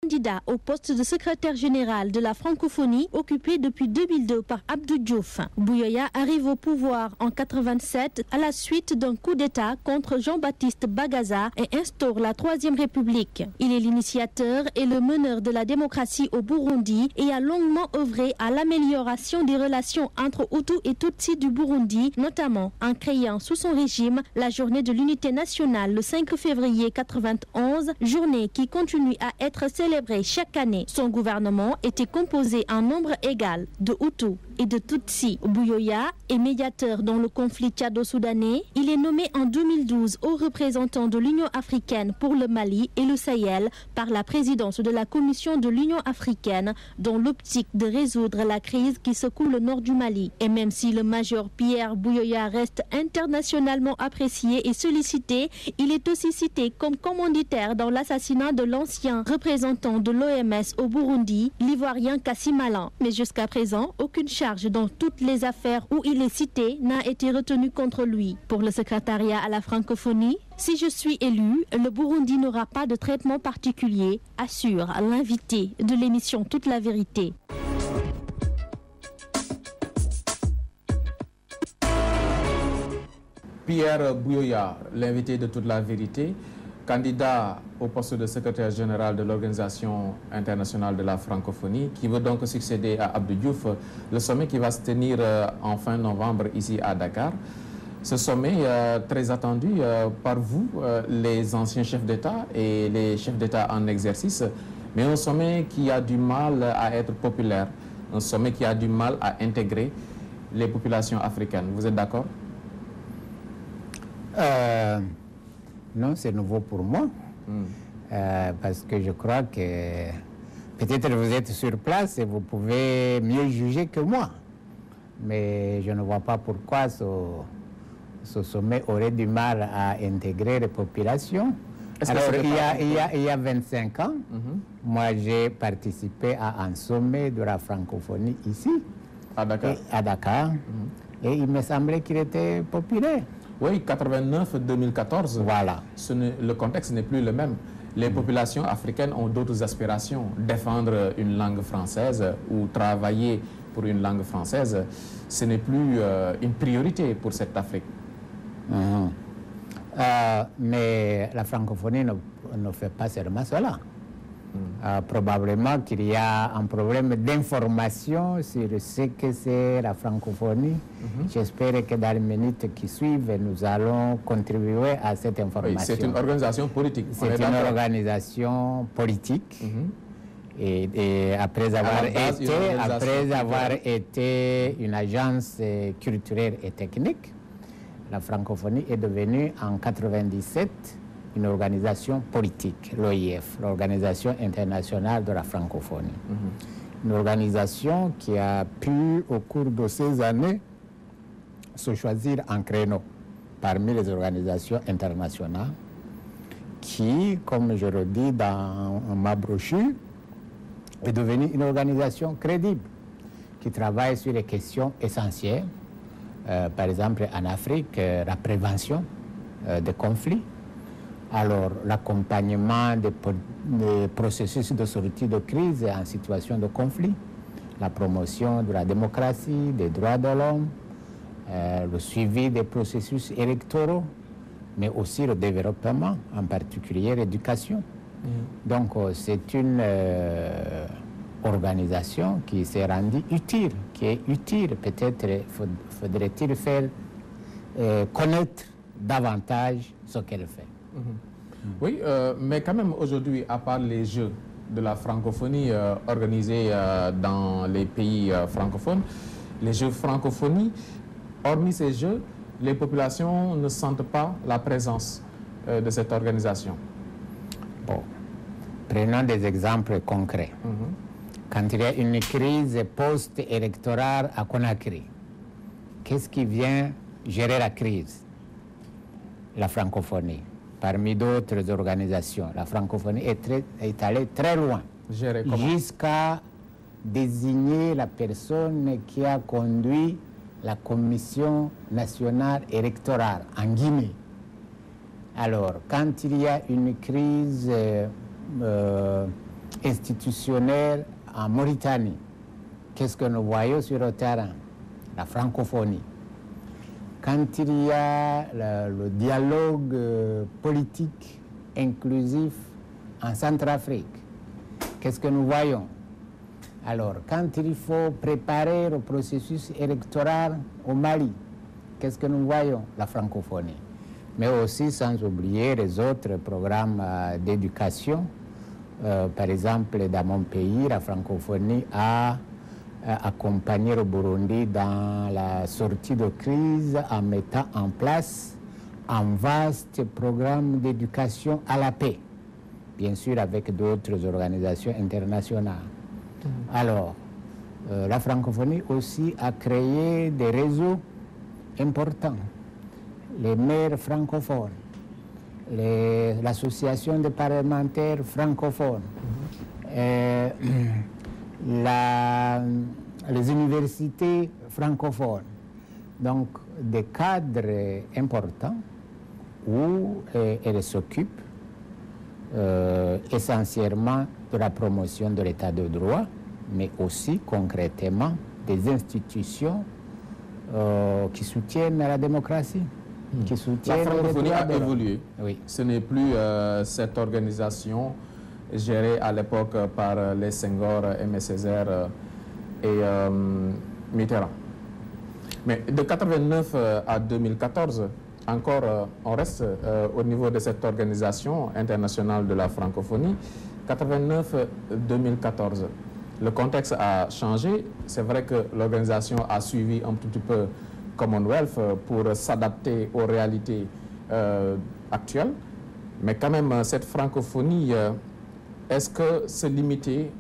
Candidat au poste de secrétaire général de la francophonie occupé depuis 2002 par Abdou Diouf. Bouyoya arrive au pouvoir en 87 à la suite d'un coup d'État contre Jean-Baptiste Bagaza et instaure la Troisième République. Il est l'initiateur et le meneur de la démocratie au Burundi et a longuement œuvré à l'amélioration des relations entre Hutus et Tutsis du Burundi, notamment en créant sous son régime la journée de l'unité nationale le 5 février 91, journée qui continue à être célébrée chaque année. Son gouvernement était composé en nombre égal de Hutus et de Tutsis. Bouyoya est médiateur dans le conflit tchado-soudanais. Il est nommé en 2012 haut représentant de l'Union africaine pour le Mali et le Sahel par la présidence de la Commission de l'Union africaine dans l'optique de résoudre la crise qui secoue le nord du Mali. Et même si le major Pierre Bouyoya reste internationalement apprécié et sollicité, il est aussi cité comme commanditaire dans l'assassinat de l'ancien représentant de l'OMS au Burundi, l'Ivoirien Kassim Malan. Mais jusqu'à présent, aucune charge dans toutes les affaires où il est cité n'a été retenue contre lui. Pour le secrétariat à la francophonie, si je suis élu, le Burundi n'aura pas de traitement particulier, assure l'invité de l'émission Toute la vérité. Pierre Bouyoya, l'invité de Toute la vérité, candidat au poste de secrétaire général de l'Organisation internationale de la francophonie, qui veut donc succéder à Abdou Diouf, le sommet qui va se tenir en fin novembre ici à Dakar. Ce sommet très attendu par vous, les anciens chefs d'État et les chefs d'État en exercice, mais un sommet qui a du mal à être populaire, un sommet qui a du mal à intégrer les populations africaines. Vous êtes d'accord? Non, c'est nouveau pour moi, parce que je crois que peut-être vous êtes sur place et vous pouvez mieux juger que moi. Mais je ne vois pas pourquoi ce sommet aurait du mal à intégrer les populations. Alors, il y a 25 ans, moi j'ai participé à un sommet de la francophonie ici, à Dakar. Et il me semblait qu'il était populaire. Oui, 89-2014. Voilà. Le contexte n'est plus le même. Les populations africaines ont d'autres aspirations. Défendre une langue française ou travailler pour une langue française, ce n'est plus une priorité pour cette Afrique. Mais la francophonie ne fait pas seulement cela. Probablement qu'il y a un problème d'information sur ce que c'est la francophonie. J'espère que dans les minutes qui suivent, nous allons contribuer à cette information. Oui, c'est une organisation politique. C'est une organisation politique. Et après avoir été une agence culturelle et technique, la francophonie est devenue en 1997 une organisation politique, l'OIF, l'Organisation internationale de la francophonie. Une organisation qui a pu, au cours de ces années, se choisir un créneau parmi les organisations internationales qui, comme je le dis dans ma brochure, est devenue une organisation crédible qui travaille sur les questions essentielles, par exemple en Afrique, la prévention des conflits, alors l'accompagnement des processus de sortie de crise en situation de conflit, la promotion de la démocratie, des droits de l'homme, le suivi des processus électoraux, mais aussi le développement, en particulier l'éducation. Donc c'est une organisation qui s'est rendue utile, qui est utile. Peut-être faudrait-il faire connaître davantage ce qu'elle fait. Oui, mais quand même aujourd'hui, à part les Jeux de la francophonie organisés dans les pays francophones, les Jeux francophonie, hormis ces Jeux, les populations ne sentent pas la présence de cette organisation. Bon, prenons des exemples concrets. Quand il y a une crise post-électorale à Conakry, qu'est-ce qui vient gérer la crise? La francophonie. Parmi d'autres organisations, la francophonie est allée très loin, jusqu'à désigner la personne qui a conduit la Commission nationale électorale en Guinée. Alors, quand il y a une crise institutionnelle en Mauritanie. Qu'est-ce que nous voyons sur le terrain? La francophonie. Quand il y a le dialogue politique inclusif en Centrafrique, qu'est-ce que nous voyons? Alors, quand il faut préparer le processus électoral au Mali, qu'est-ce que nous voyons? La francophonie. Mais aussi, sans oublier les autres programmes d'éducation. Par exemple, dans mon pays, la francophonie a accompagné le Burundi dans la sortie de crise en mettant en place un vaste programme d'éducation à la paix, bien sûr avec d'autres organisations internationales. Alors, la francophonie aussi a créé des réseaux importants, les maires francophones, l'association des parlementaires francophones, les universités francophones. Donc, des cadres importants où elles s'occupent essentiellement de la promotion de l'état de droit, mais aussi concrètement des institutions qui soutiennent la démocratie. Qui soutiennent la francophonie a évolué. Oui. Ce n'est plus cette organisation gérée à l'époque par les Senghor, Aimé Césaire et Mitterrand. Mais de 89 à 2014, encore, on reste au niveau de cette organisation internationale de la francophonie. 89-2014. Le contexte a changé. C'est vrai que l'organisation a suivi un petit peu Commonwealth pour s'adapter aux réalités actuelles. Mais quand même, cette francophonie, est-ce que se limiter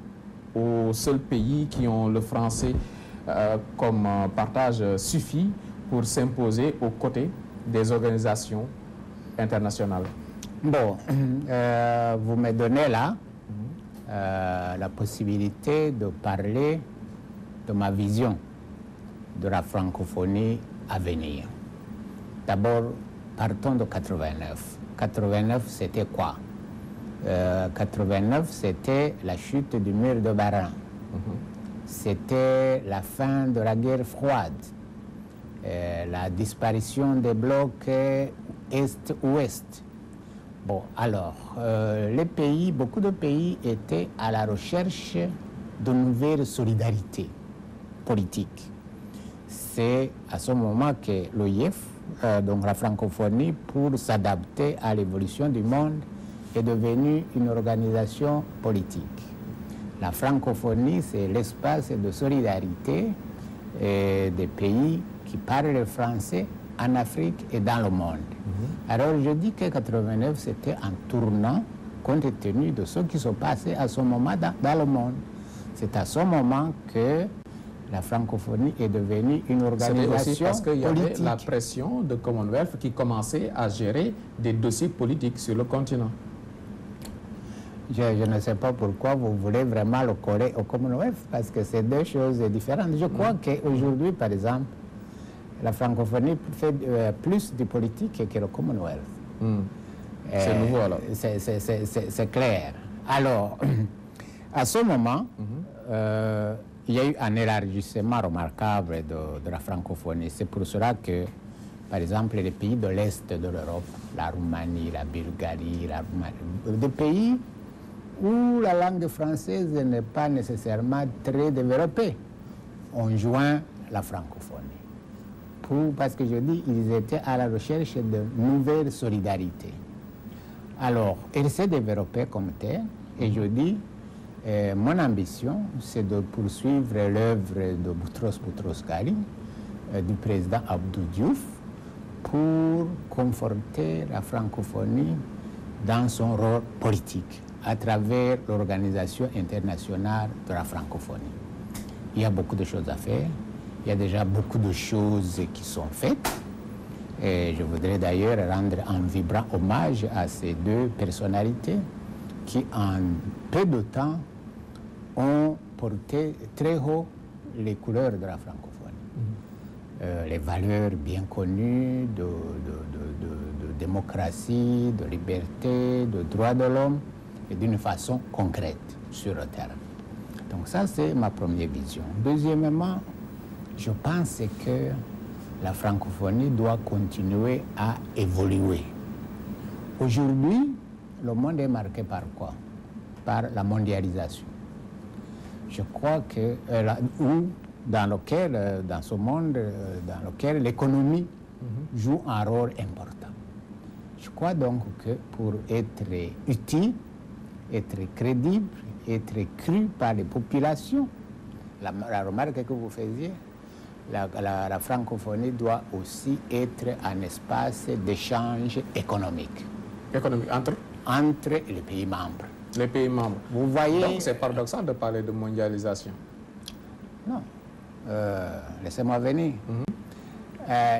aux seuls pays qui ont le français comme partage suffit pour s'imposer aux côtés des organisations internationales? Bon, vous me donnez là la possibilité de parler de ma vision de la francophonie à venir. D'abord, partons de 89. 89, c'était quoi? 89, c'était la chute du mur de Berlin. C'était la fin de la guerre froide. La disparition des blocs Est-Ouest. Bon, alors, les pays, beaucoup de pays étaient à la recherche de nouvelles solidarités politiques. C'est à ce moment que l'OIF, donc la francophonie, pour s'adapter à l'évolution du monde, est devenue une organisation politique. La francophonie, c'est l'espace de solidarité des pays qui parlent le français en Afrique et dans le monde. Alors je dis que 89, c'était un tournant compte tenu de ce qui se passait à ce moment dans le monde. C'est à ce moment que la francophonie est devenue une organisation politique. Aussi parce qu'il y avait la pression de Commonwealth qui commençait à gérer des dossiers politiques sur le continent. Je ne sais pas pourquoi vous voulez vraiment le coller au Commonwealth, parce que c'est deux choses différentes. Je crois qu'aujourd'hui, par exemple, la francophonie fait plus de politique que le Commonwealth. C'est nouveau alors. C'est clair. Alors, à ce moment, il y a eu un élargissement remarquable de la francophonie. C'est pour cela que, par exemple, les pays de l'Est de l'Europe, la Roumanie, la Bulgarie, des pays où la langue française n'est pas nécessairement très développée, ont joint la francophonie. Parce que je dis, ils étaient à la recherche de nouvelles solidarités. Alors, elle s'est développée comme telle, et je dis, mon ambition, c'est de poursuivre l'œuvre de Boutros Boutros-Ghali, du président Abdou Diouf, pour conforter la francophonie dans son rôle politique, à travers l'Organisation internationale de la francophonie. Il y a beaucoup de choses à faire. Il y a déjà beaucoup de choses qui sont faites. Et je voudrais d'ailleurs rendre un vibrant hommage à ces deux personnalités qui, en peu de temps, ont porté très haut les couleurs de la francophonie. Les valeurs bien connues de démocratie, de liberté, de droits de l'homme et d'une façon concrète sur le terrain. Donc ça, c'est ma première vision. Deuxièmement, je pense que la francophonie doit continuer à évoluer. Aujourd'hui, le monde est marqué par quoi? Par la mondialisation. Je crois que dans ce monde dans lequel l'économie joue un rôle important. Je crois donc que pour être utile, être crédible, être cru par les populations, la remarque que vous faisiez, la francophonie doit aussi être un espace d'échange économique. Économique entre les pays membres. Les pays membres. Vous voyez... Donc c'est paradoxal de parler de mondialisation. Non. Laissez-moi venir.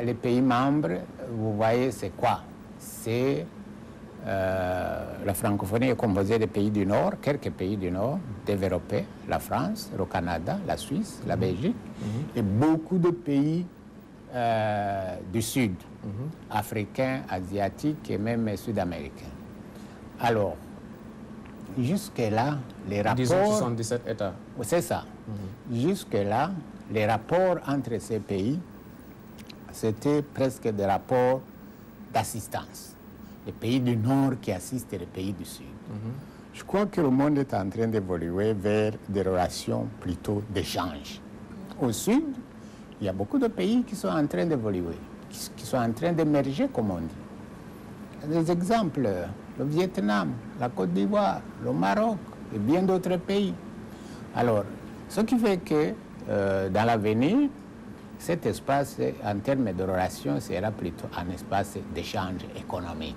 Les pays membres, vous voyez, c'est quoi? C'est... la francophonie est composée des pays du Nord, quelques pays du Nord, développés, la France, le Canada, la Suisse, la Belgique, et beaucoup de pays du Sud, africains, asiatiques et même sud-américains. Alors, jusque-là, les rapports... Disons 77 États. C'est ça. Jusque-là, les rapports entre ces pays, c'était presque des rapports d'assistance. Les pays du Nord qui assistent les pays du Sud. Je crois que le monde est en train d'évoluer vers des relations plutôt d'échange. Au Sud, il y a beaucoup de pays qui sont en train d'évoluer, qui sont en train d'émerger, comme on dit. Des exemples, le Vietnam, la Côte d'Ivoire, le Maroc et bien d'autres pays. Alors, ce qui fait que dans l'avenir, cet espace, en termes de relations, sera plutôt un espace d'échange économique.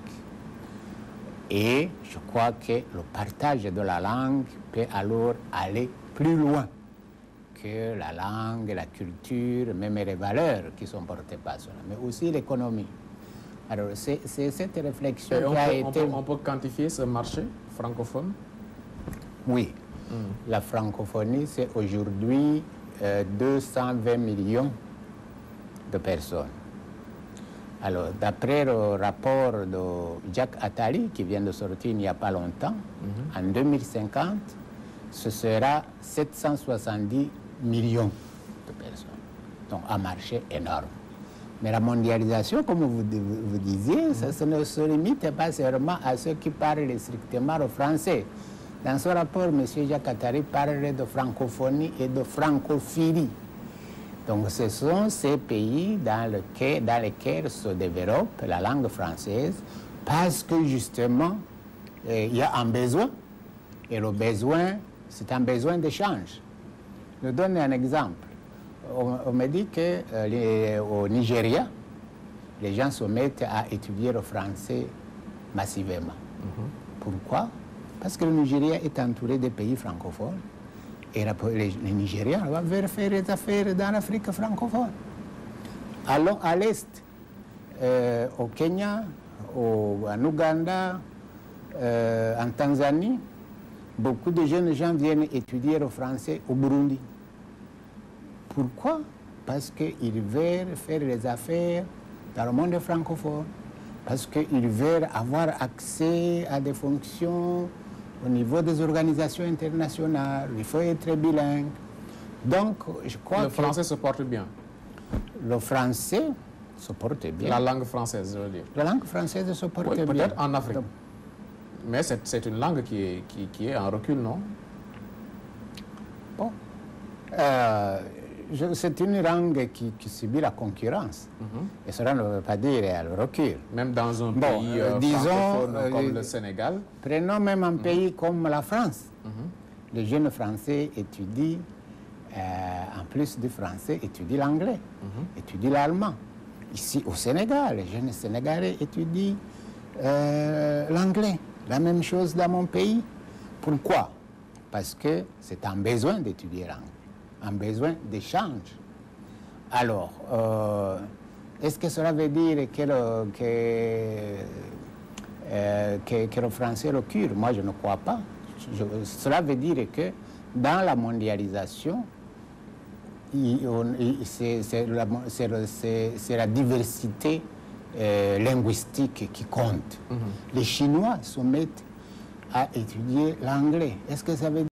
Et je crois que le partage de la langue peut alors aller plus loin que la langue, la culture, même les valeurs qui sont portées par cela, mais aussi l'économie. Alors, c'est cette réflexion qui a été... On peut quantifier ce marché francophone? Oui. La francophonie, c'est aujourd'hui 220 millions de personnes. Alors, d'après le rapport de Jacques Attali, qui vient de sortir il n'y a pas longtemps, en 2050, ce sera 770 millions de personnes. Donc, un marché énorme. Mais la mondialisation, comme vous disiez, ça ne se limite pas seulement à ceux qui parlent strictement le français. Dans ce rapport, M. Jacques Attali parle de francophonie et de francophilie. Donc, ce sont ces pays dans lesquels se développe la langue française parce que, justement, il y a un besoin. Et le besoin, c'est un besoin d'échange. Je donne un exemple. On me dit qu'au Nigeria, les gens se mettent à étudier le français massivement. Pourquoi? Parce que le Nigeria est entouré de pays francophones. Et les Nigériens vont faire des affaires dans l'Afrique francophone. Allons à l'Est, au Kenya, en Ouganda, en Tanzanie, beaucoup de jeunes gens viennent étudier le français au Burundi. Pourquoi? Parce qu'ils veulent faire des affaires dans le monde francophone, parce qu'ils veulent avoir accès à des fonctions au niveau des organisations internationales. Il faut être bilingue. Donc, je crois que... Le français se porte bien. Le français se porte bien. La langue française, je veux dire. La langue française se porte bien. Peut-être en Afrique. Donc, mais c'est une langue qui est en recul, non? Bon. C'est une langue qui subit la concurrence. Et cela ne veut pas dire le recul. Même dans un pays francophone comme le Sénégal. Prenons même un pays comme la France. Les jeunes Français étudient, en plus du français, étudient l'anglais, étudient l'allemand. Ici au Sénégal, les jeunes Sénégalais étudient l'anglais. La même chose dans mon pays. Pourquoi? Parce que c'est un besoin d'étudier l'anglais. Un besoin d'échange. Alors, est-ce que cela veut dire que le français recule? Moi, je ne crois pas. Cela veut dire que dans la mondialisation, c'est la diversité linguistique qui compte. Les Chinois se mettent à étudier l'anglais. Est-ce que ça veut dire